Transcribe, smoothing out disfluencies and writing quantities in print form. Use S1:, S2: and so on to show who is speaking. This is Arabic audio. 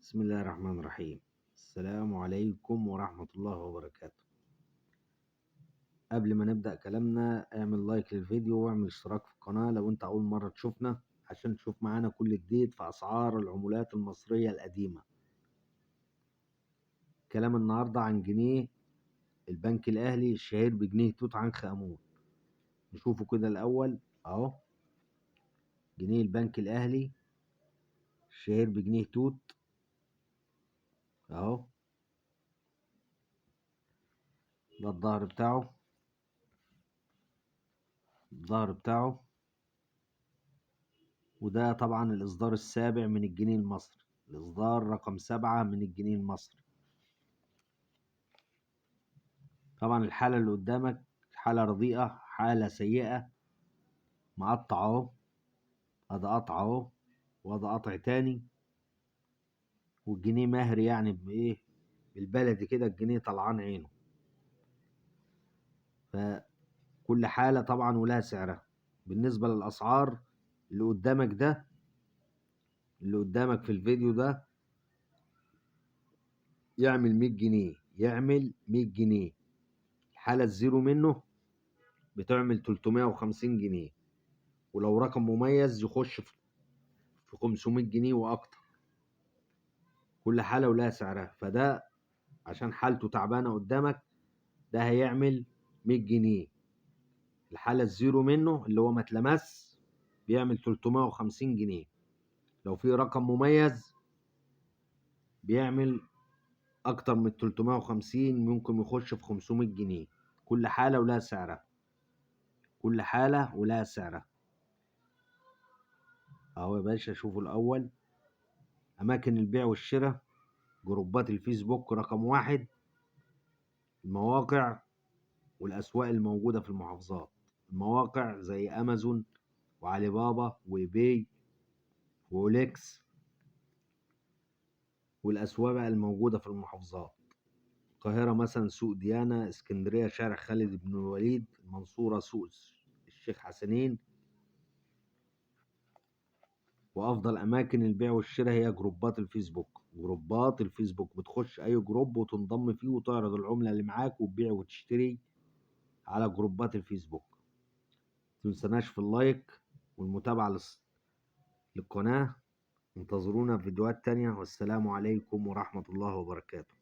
S1: بسم الله الرحمن الرحيم. السلام عليكم ورحمة الله وبركاته. قبل ما نبدأ كلامنا اعمل لايك للفيديو واعمل اشتراك في القناة لو انت أول مرة تشوفنا، عشان تشوف معانا كل جديد في أسعار العملات المصرية القديمة. كلام النهاردة عن جنيه البنك الأهلي الشهير بجنيه توت عنخ آمون. نشوفه كده الأول أهو. جنيه البنك الأهلي الشهير بجنيه توت أهو. ده الظهر بتاعه، وده طبعا الإصدار السابع من الجنيه المصري، الإصدار رقم 7 من الجنيه المصري. طبعا الحالة اللي قدامك حالة رديئة، حالة سيئة، مقطع اهو، هذا قطع اهو وهذا قطع تاني، والجنيه ماهر يعني بايه، بالبلدي كده الجنيه طلعان عينه. فكل حالة طبعا ولها سعرها. بالنسبة للأسعار اللي قدامك ده، اللي قدامك في الفيديو ده يعمل 100 جنيه، يعمل 100 جنيه. الحالة الزيرو منه بتعمل 350 جنيه، ولو رقم مميز يخش في 500 جنيه وأكتر. كل حالة ولها سعرها. فده عشان حالته تعبانة قدامك ده هيعمل 100 جنيه. الحالة الزيرو منه اللي هو ما اتلمس بيعمل 350 جنيه. لو في رقم مميز بيعمل أكتر من 350، ممكن يخش في 500 جنيه. كل حالة ولها سعرها، كل حالة ولها سعرها. أهو يا باشا شوفوا الأول أماكن البيع والشراء. جروبات الفيسبوك رقم 1، المواقع والأسواق الموجودة في المحافظات. المواقع زي أمازون وعلي بابا وإيباي وأوليكس، والأسواق بقى الموجودة في المحافظات. القاهرة مثلا سوق ديانة، اسكندرية شارع خالد بن الوليد، المنصورة سوق الشيخ حسنين. وأفضل أماكن البيع والشراء هي جروبات الفيسبوك. جروبات الفيسبوك بتخش أي جروب وتنضم فيه وتعرض العملة اللي معاك وتبيع وتشتري على جروبات الفيسبوك. متنسناش في اللايك والمتابعة للقناة. انتظرونا في فيديوهات تانية، والسلام عليكم ورحمة الله وبركاته.